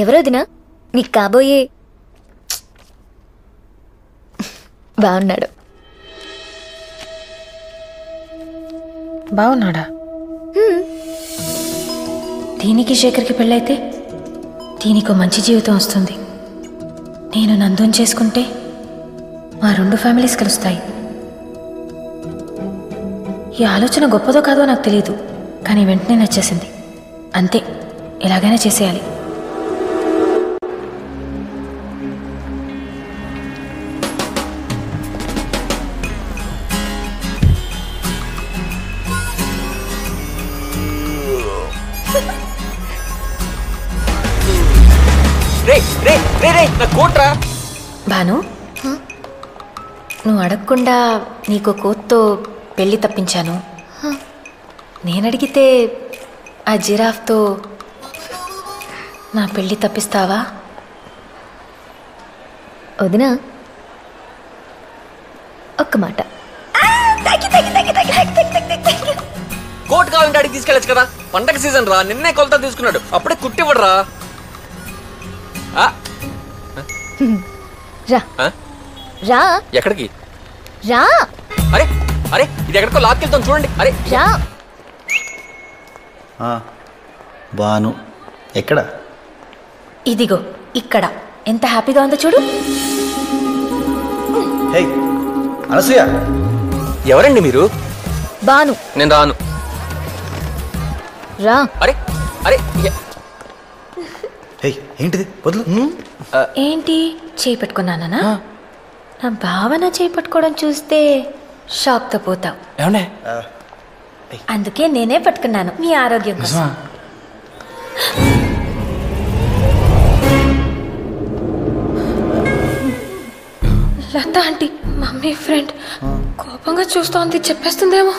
ఎవరోదినా నీకు కాబోయే బాగున్నాడు. బాగున్నాడా? దీనికి శేఖర్కి పెళ్ళైతే దీనికి మంచి జీవితం వస్తుంది. నేను నందోని చేసుకుంటే మా 2 ఫ్యామిలీస్ కలుస్తాయి. ఈ ఆలోచన గొప్పదో కాదో నాకు తెలియదు, కానీ వెంటనే నచ్చేసింది. అంతే, ఎలాగైనా చేసేయాలి. భాను, నువ్వు అడగకుండా నీకు కోత్తో పెళ్లి తప్పించాను. నేనడిగితే ఆ జిరాఫ్తో నా పెళ్లి తప్పిస్తావా? వదినా ఒక్క మాట. కోట్ కావాలంటే అడిగి తీసుకెళ్ళచ్చు కదా. పండగ సీజన్ రా, నిన్నే కొలత తీసుకున్నాడు, అప్పుడే కుట్టివ్వడరా. రా రా. ఎక్కడికి రా? అరే అరే, ఇది ఎక్కడికో లాక్కెళ్తాం చూడండి. అరే రా. బాను ఎక్కడ? ఇదిగో ఇక్కడ. ఎంత హ్యాపీగా ఉందో చూడు. హే అనసూయ, ఎవరండి మీరు? బాను. నేను రాను. రా. అరే అరే, హే ఏంటిది? వదులు. ఏంటి చేయి పెట్టుకున్నానా? నా భావన చేయి పట్టుకోవడం చూస్తే షాక్తో పోతావు. ఏమండే? అందుకే నేనే పట్టుకున్నాను, మీ ఆరోగ్యం కోసం. లత ఆంటీ, మమ్మీ ఫ్రెండ్, కోపంగా చూస్తోంది, చెప్పేస్తుందేమో.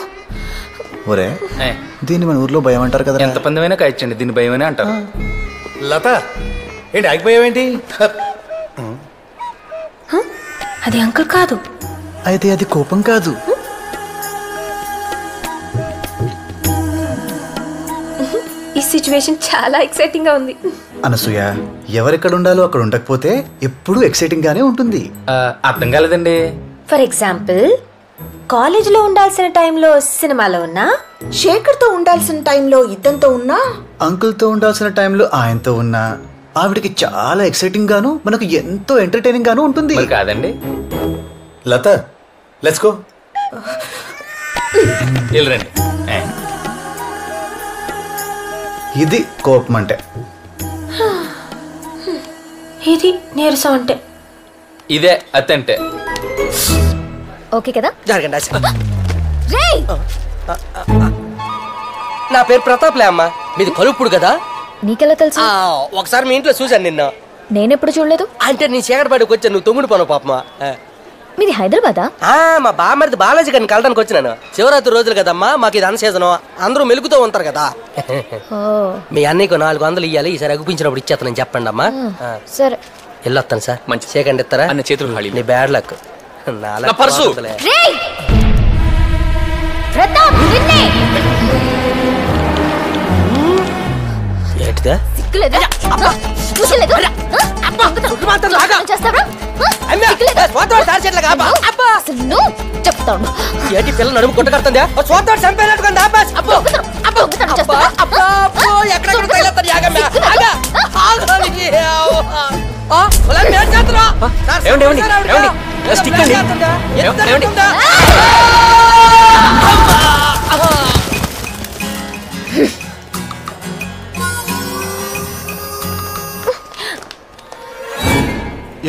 ఒరే, దీన్ని మన ఊర్లో భయం అంటారు కదా. ఎంత పందమైనా కాయచ్చండి, దీన్ని భయమనే అంటారు. లత ఏంటి ఆగిపోయావేంటి? అది అంకుల్ కాదు. అయితే అది కోపం కాదు. ఈ సిచ్యువేషన్ చాలా ఎక్సైటింగ్ గా ఉంది. అనసూయ, ఎవరెక్కడ ఉండాలో అక్కడ ఉండకపోతే ఎప్పుడూ ఎక్సైటింగ్ గానే ఉంటుంది. అర్థం కాలేదండి. ఫర్ ఎగ్జాంపుల్, కాలేజీలో ఉండాల్సిన టైంలో సినిమాలో ఉన్నా, శేఖర్ తో ఉండాల్సిన టైంలో ఇతనితో ఉన్నా, అంకుల్ తో ఉండాల్సిన టైంలో ఆయనతో ఉన్నా ఆవిడికి చాలా ఎక్సైటింగ్ గాను మనకు ఎంతో ఎంటర్టైనింగ్ గాను ఉంటుంది. కాదండి లత, లెట్స్ గో. వెళ్ళరండి. ఇది కోపం అంటే. ఇది నీరసం అంటే. ఇదే అత్తంటే. ఓకే కదా? జరగండి. రేయ్, నా పేరు ప్రతాప్లే అమ్మా, మీది కలుపుడు కదా. నీకెలా తెలుసు? ఒకసారి మీ ఇంట్లో చూశాను నిన్న. నేనెప్పుడు చూడలేదు. అంటే నీ చీకటిపాటికి వచ్చాను, నువ్వు తొంగుడు పను పాపమా. మీది హైదరాబాదా? మా బామ్మరిది బాలాజీ గారిని కలడానికి వచ్చినాను. శివరాత్రి రోజులు కదమ్మా, మాకు ఇది అన్ సీజను, అందరూ మెలుగుతూ ఉంటారు కదా. మీ అన్నయ్యకు 400 ఇవ్వాలి, ఈసారి అగుపించినప్పుడు ఇచ్చేస్తానని చెప్పండి అమ్మా. సరే, వెళ్ళొస్తాను సార్. మంచి చీకండి ఇస్తారా? అన్న చేతులు ఖాళీ. నీ బ్యాడ్ లక్. నా పర్సు. రేయ్, ప్రతాప్, నిన్నే. ఏంటిదా? సిగ్గులేదా? చూసలేదు? చేస్తావా? అసలు నువ్వు చెప్తాను. ఏంటి పిల్ల నడుము కొట్ట కడుతుందా? చూద్దాం చంపేనట్టుకుంది.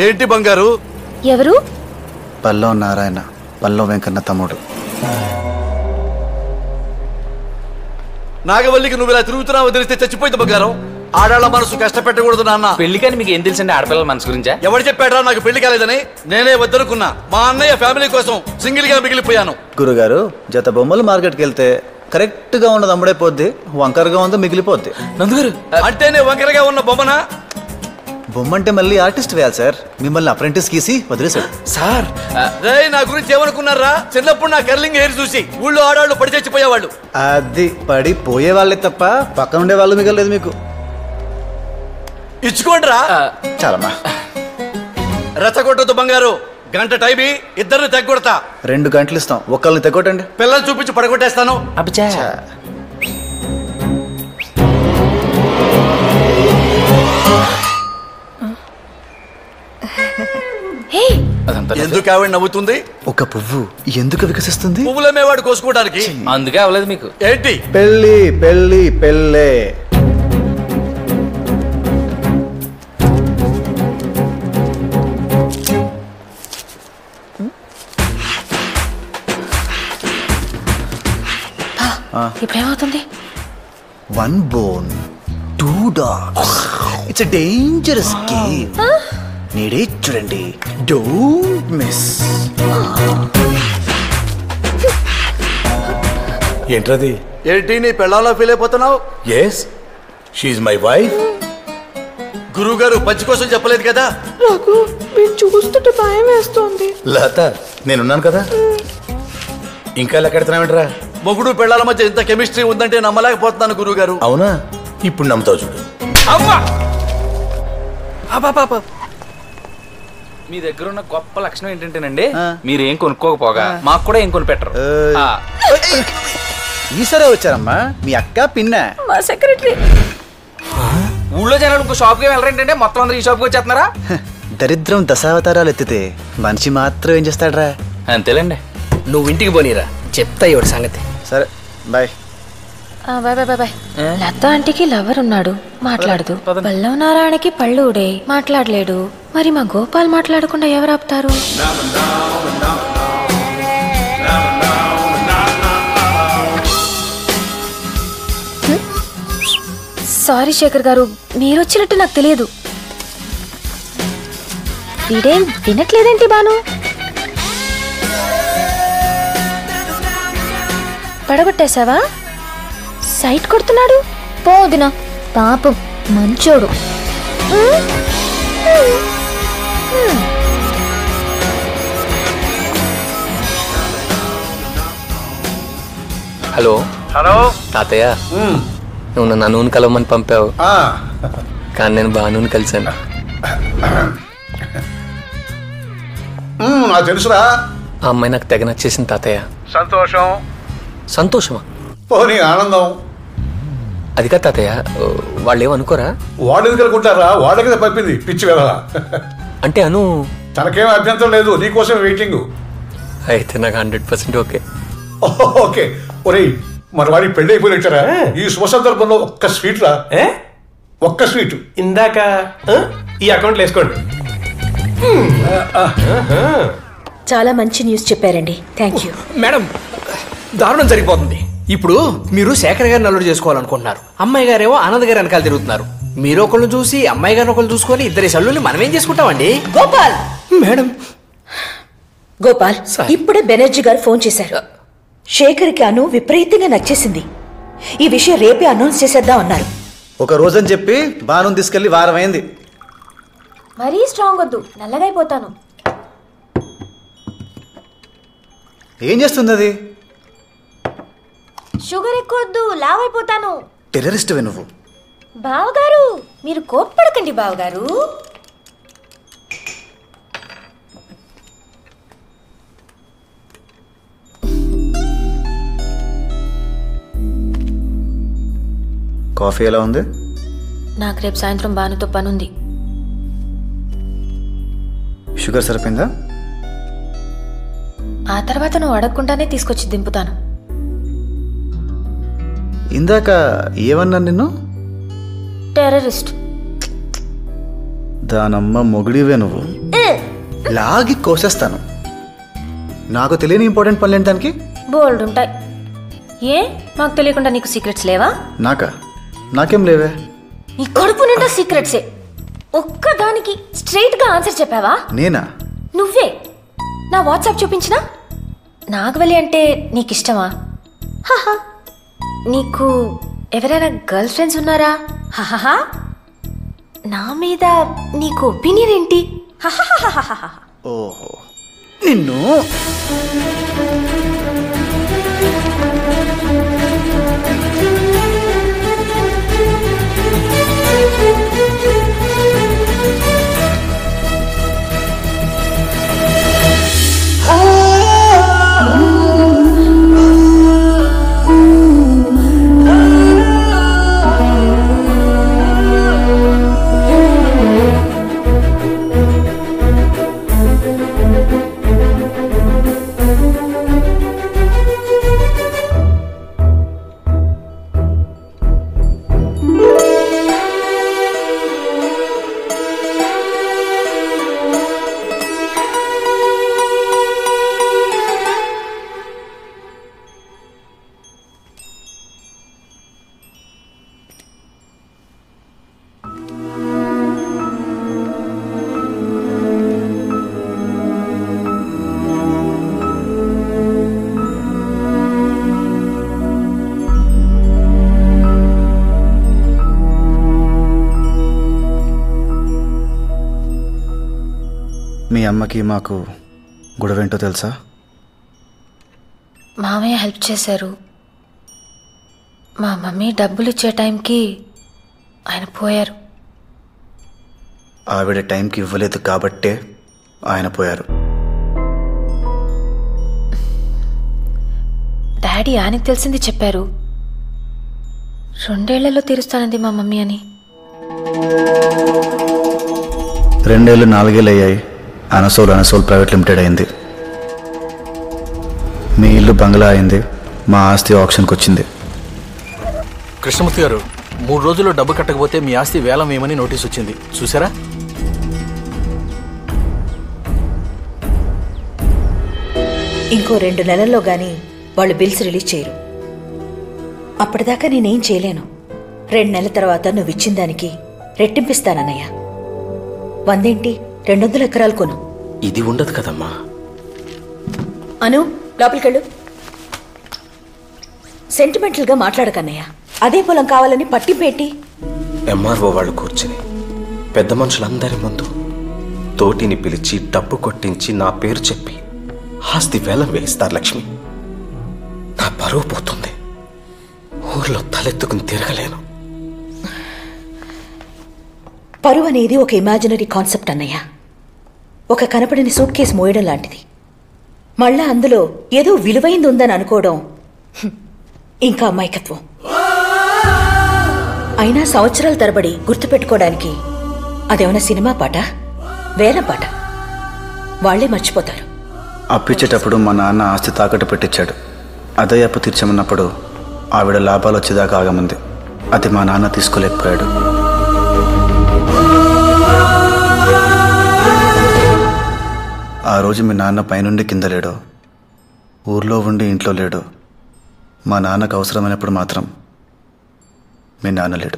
ఏంటి బంగారు? ఎవరు? పల్లవ నారాయణ, పల్లవ వెంకన్న తమ్ముడు. నాగవల్లికి నువ్వు ఇలా తిరుగుతున్నావు తెలిస్తే చచ్చిపోయింది బంగారం. ఆడాళ్ళ మనసు కష్టపెట్టకూడదు నాన్న. పెళ్లి కానీ మీకు ఏం తెలుసండి ఆడపిల్లల మనసు గురించా? ఎవరు చెప్పాడ్రా నాకు పెళ్లి కాలేదని? నేనే వద్దనుకున్నా. మా అన్నయ్య ఫ్యామిలీ కోసం సింగిల్ గా మిగిలిపోయాను. గురుగారు, జత బొమ్మలు మార్కెట్కి వెళ్తే కరెక్ట్ గా ఉన్నది అమ్ముడైపోద్ది, వంకరగా ఉందో మిగిలిపోద్ది. నందుగారు, అంటేనే వంకరగా ఉన్న బొమ్మనా? బొమ్మ అంటే మళ్ళీ ఆర్టిస్ట్ వేయాలి సార్. మిమ్మల్ని అప్రెంటిస్ గీసి వదిలేశాడు సార్. నా గురించి ఏమనుకున్నారా? చిన్నప్పుడు నా కర్లింగ్ హెయిర్ చూసి ఊళ్ళో ఆడవాళ్ళు పడి చచ్చిపోయేవాళ్ళు. అది పడి పోయే వాళ్ళే తప్ప పక్కన ఉండే వాళ్ళు మిగలేదు మీకు. ఇచ్చుకోండిరా. చాలమ్మా. రెచ్చగొట్టదు బంగారు. గంట టైం ఇద్దరిని తెగొడతా. 2 గంటలు ఇస్తాం, ఒక్కళ్ళని తెగొట్టండి. పిల్లలు చూపించి పడగొట్టేస్తాను. అబ్బా ఎందుకు ఆవిడ నవ్వుతుంది? ఒక పువ్వు ఎందుకు వికసిస్తుంది? పువ్వులమేవాడు కోసుకోవడానికి. అందుకే అవ్వలేదు మీకు. ఏంటి? పెళ్ళి పెళ్ళి పెళ్ళే. ఇప్పుడేమవుతుంది? 1 bone 2 dogs. It's a dangerous game. నేడే చూడండి. Don't miss. ఏంట్రది? ఏంటి నీ పెళ్ళాలో ఫీల్ అయిపోతున్నావు? Yes, she's my wife. గురువు గారు పంచి కోసం చెప్పలేదు కదా? నాకు మీరు చూస్తుంటే భయం వేస్తోంది. లత, నేనున్నాను కదా. ఇంకా లెక్కెడుతున్నావేంట్రా? మొగుడు పెళ్ళాల మధ్య ఇంత కెమిస్ట్రీ ఉందంటే నమ్మలేకపోతున్నాను గురువు గారు. అవునా? ఇప్పుడు నమ్ముతావు చూడు. మీ దగ్గర ఉన్న గొప్ప లక్షణం ఏంటంటేనండి, మీరేం కొనుక్కోకపోగా మాకు కూడా ఏం కొనిపెట్టరు. ఈసారే వచ్చారమ్మా మీ అక్క పిన్న. మా సెక్రటరీ. ఊళ్ళో జనాలు ఇంకో షాప్కి వెళ్ళరేంటంటే మొత్తం అందరూ ఈ షాప్కి వచ్చేస్తున్నారా? దరిద్రం దశావతారాలు ఎత్తితే మనిషి మాత్రం ఏం చేస్తాడ్రా? అంతేలేండి. నువ్వు ఇంటికి పోనీరా, చెప్తా ఇవాడు సంగతి. సరే bye. Bye bye bye. Latha ఆంటీకి లవర్ ఉన్నాడు, మాట్లాడదు. పల్లవ నారాయణకి పళ్ళు ఊడే, మాట్లాడలేడు. మరి మా గోపాల్ మాట్లాడకుండా ఎవరు ఆపుతారు? సారీ శేఖర్ గారు, మీరు వచ్చినట్టు నాకు తెలియదు. వీడేం వినట్లేదేంటి బాను? పడగొట్టేశావా? సైట్ కొడుతున్నాడు. పోదినా పాపం మంచోడు. హలో తాతయ్య, నువ్వు నన్ను నూనె కలవమని పంపావు, కానీ నేను బాను కలిసాను. నాకు తెలుసురా. ఆ అమ్మాయి నాకు తెగ నచ్చేసింది తాతయ్య. సంతోషం. సంతోషమా? పోనీ ఆనందం. అది కాదు తాతయ్య, వాళ్ళు ఏమనుకోరా? వాడు ఎందుకు అనుకుంటారా? వాడ కదా పంపింది పిచ్చి వెళ్ళాలా. అంటే అను తనకేం అభ్యంతరం లేదు, నీకోసం వెయిటింగ్. అయితే నాకు 100% ఓకే. ఓకే. ఒరే, మన వాడికి పెళ్లి అయిపోయినట్టారా? ఈ శుభ సందర్భంలో ఒక్క స్వీట్ రా. ఒక్క స్వీట్ ఇందాక ఈ అకౌంట్లో వేసుకోండి. చాలా మంచి న్యూస్ చెప్పారండి, థ్యాంక్ యూ. మేడం, దారుణం జరిగిపోతుంది. ఇప్పుడు మీరు శేఖర్ గారిని అల్లుడు చేసుకోవాలనుకుంటున్నారు, అమ్మాయి గారేమో ఆనంద్ గారు వెనకాల తిరుగుతున్నారు. మీరు ఒకళ్ళు చూసి అమ్మాయి గారిని ఒకళ్ళు చూసుకొని ఇద్దరి సల్లుని మనం ఏం చేసుకుంటామండి? గోపాల్. మేడం. గోపాల్, ఇప్పుడే బెనర్జీ గారు ఫోన్ చేశారు. శేఖర్కి అను విపరీతంగా నచ్చేసింది. ఈ విషయం రేపే అనౌన్స్ చేసేద్దాం అన్నారు. ఒక రోజని చెప్పి బాను తీసుకెళ్లి వారం అయింది. మరీ స్ట్రాంగ్ వద్దు, నల్లగైపోతాను. ఏం చేస్తుంది అది? షుగర్ ఎక్కువ వద్దు, లావైపోతాను. టెర్రరిస్ట్వే నువ్వు. బావగారు, మీరు కోప్పడకండి బావగారు. కాఫీ ఎలా ఉంది? నాకు రేపు సాయంత్రం బానుతో పనుంది. షుగర్ సరిపోయిందా? ఆ తర్వాత నువ్వు అడగకుండానే తీసుకొచ్చి దింపుతాను. ఇందాక ఏమన్నా నిన్ను? టెర్రరిస్ట్. దానమ్మ మొగుడివే నువ్వు. లాగి కోసేస్తాను. నాకు తెలియని ఇంపార్టెంట్ పనులు ఏంటి దానికి? బోల్డ్ ఉంటాయి. ఏ మాకు తెలియకుండా నీకు సీక్రెట్స్ లేవా? నాకేం లేవే. నీ కడుపు నిండా సీక్రెట్సే. ఒక్కదానికి స్ట్రైట్ గా ఆన్సర్ చెప్పావా? నేనా? నువ్వే. నా వాట్సాప్ చూపించినా? నాగవల్లి అంటే నీకు ఇష్టమా? నీకు ఎవరైనా గర్ల్ ఫ్రెండ్స్ ఉన్నారా? హహహా. నా మీద నీకు ఒపీనియన్ ఏంటి? ఓహో, నిన్ను. మీ అమ్మకి మాకు గొడవేంటో తెలుసా? మామయ్య హెల్ప్ చేశారు. మా మమ్మీ డబ్బులు ఇచ్చే టైంకి ఆయన పోయారు. ఆవిడ టైంకి ఇవ్వలేదు కాబట్టే ఆయన పోయారు. డాడీ ఆయనకు తెలిసింది చెప్పారు. 2 ఏళ్లలో తీరుస్తానంది మా మమ్మీ అని. 2 ఏళ్ళు 4 ఏళ్ళు అయ్యాయి. అనసోల్ ప్రైవేట్ లిమిటెడ్ అయింది. మీ ఇల్లు బంగ్లా అయింది. మా ఆస్తి ఆప్షన్కి వచ్చింది. కృష్ణమూర్తి గారు, 3 రోజుల్లో డబ్బు కట్టకపోతే మీ ఆస్తి వేలం వేయమని నోటీస్ వచ్చింది, చూసారా? ఇంకో 2 నెలల్లో గాని వాళ్ళు బిల్స్ రిలీజ్ చేయరు. అప్పటిదాకా నేనేం చేయలేను. 2 నెలల తర్వాత నువ్వు ఇచ్చిన దానికి రెట్టింపిస్తానన్నయ్య. 100 ఏంటి, 200 ఎకరాలు కొను. ఇది ఉండదు కదమ్మా. అను, లోపలికెళ్ళు. సెంటిమెంటల్గా మాట్లాడకన్నయ్య. అదే పొలం కావాలని పట్టింపేటి. ఎంఆర్ఓ వాళ్ళు కూర్చుని పెద్ద మనుషులందరి ముందు తోటిని పిలిచి డబ్బు కొట్టించి నా పేరు చెప్పి ఆస్తి వేలం వేయిస్తారు లక్ష్మి. నా పరువు పోతుంది. ఊర్లో తలెత్తుకుని తిరగలేను. పరువు అనేది ఒక ఇమాజినరీ కాన్సెప్ట్ అన్నయ్య. ఒక కనపడిన సూట్ కేసు మోయడం లాంటిది. మళ్ళా అందులో ఏదో విలువైంది ఉందని అనుకోవడం ఇంకా అమాయకత్వం. అయినా సంవత్సరాల తరబడి గుర్తుపెట్టుకోవడానికి అదేమన్నా సినిమా పాట, వేలం పాట? వాళ్లే మర్చిపోతారు. అప్పిచ్చేటప్పుడు మా నాన్న ఆస్తి తాకట్టు పెట్టించాడు. అదే అప్పు తీర్చమన్నప్పుడు ఆవిడ లాభాలు వచ్చేదాకా ఆగమంది. అది మా నాన్న తీసుకోలేకపోయాడు. ఆ రోజు మీ నాన్న పైనుండి కింద లేడు, ఊర్లో ఉండి ఇంట్లో లేడు. మా నాన్నకు అవసరమైనప్పుడు మాత్రం మీ నాన్న లేడు.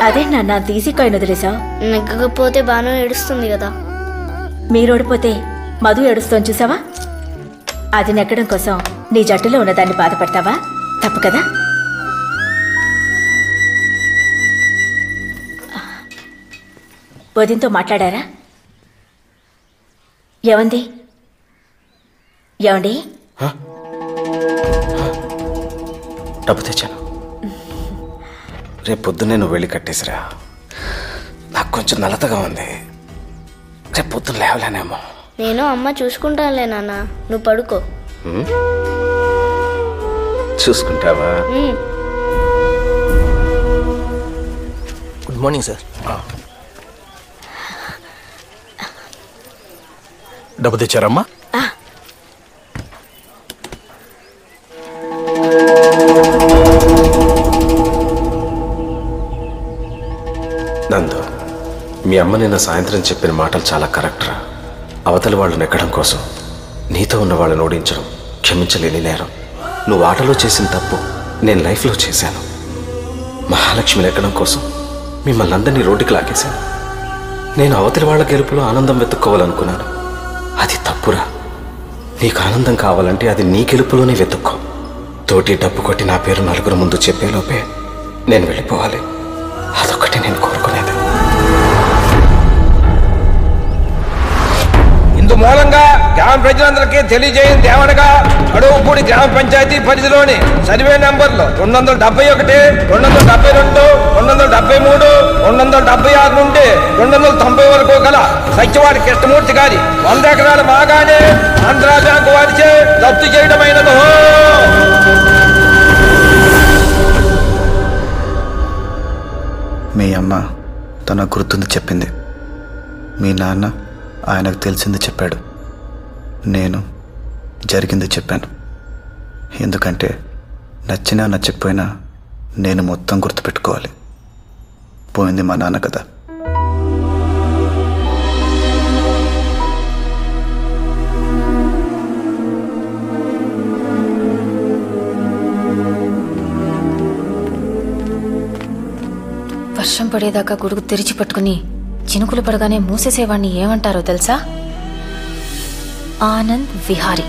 అదే నాన్న తీసి కాయిన్ వదిలేసా. నెగ్గకపోతే బాను ఏడుస్తుంది కదా. మీరు ఓడిపోతే మధు ఏడుస్తోని చూసావా? అది నెగ్గడం కోసం నీ జట్టులో ఉన్నదాన్ని బాధపడతావా? తప్పు కదా. వదినతో మాట్లాడారా? ఏమండి? డబ్బు తెచ్చాను. రేపు పొద్దున్నే నువ్వు వెళ్ళి కట్టేసిరా. నాకు కొంచెం నలతగా ఉంది. రేపు పొద్దున్న లేవలేనేమో. నేను అమ్మ చూసుకుంటానులే నాన్న, నువ్వు పడుకో. చూసుకుంటావా? Good morning sir. డబ్బు తెచ్చారమ్మా? నందు, మీ అమ్మ నిన్న సాయంత్రం చెప్పిన మాటలు చాలా కరెక్ట్ రా. అవతలి వాళ్ళు నెక్కడం కోసం నీతో ఉన్న వాళ్ళని ఓడించడం క్షమించలేని నేరం. నువ్వు ఆటలో చేసిన తప్పు నేను లైఫ్లో చేశాను. మహాలక్ష్మి నెక్కడం కోసం మిమ్మల్ని అందరినీ రోడ్డుకి లాగేశాను. నేను అవతలి వాళ్ళ గెలుపులో ఆనందం వెతుక్కోవాలనుకున్నాను. అది తప్పురా. నీకు ఆనందం కావాలంటే అది నీ గెలుపులోనే వెతుక్కో. తోటి డబ్బు కొట్టి నా పేరు నలుగురు ముందు చెప్పేలోపే నేను వెళ్ళిపోవాలి. అదొక్కటి నేను కోరుకునేది. ఇందు మూలంగా గ్రామ ప్రజలందరికీ తెలియజేయింది ఏమనగా, అడవుపూడి గ్రామ పంచాయతీ పరిధిలోని సర్వే నంబర్లు 271, 272, 273, 276 నుండి 290 వరకు గల సత్యవాడి కృష్ణమూర్తి గారి 100 ఎకరాల బాగానే ఆంధ్రా బ్యాంకు వారిచే జప్తు చేయడమైనదో. మీ అమ్మ తన గుర్తుంది చెప్పింది. మీ నాన్న ఆయనకు తెలిసింది చెప్పాడు. నేను జరిగింది చెప్పాను. ఎందుకంటే నచ్చినా నచ్చకపోయినా నేను మొత్తం గుర్తుపెట్టుకోవాలి. పోయింది మా నాన్న కదా. వర్షం పడేదాకా గొడుగు తెరిచి పట్టుకుని చినుకులు పడగానే మూసేసేవాడిని ఏమంటారో తెలుసా? ఆనంద్ విహారీ.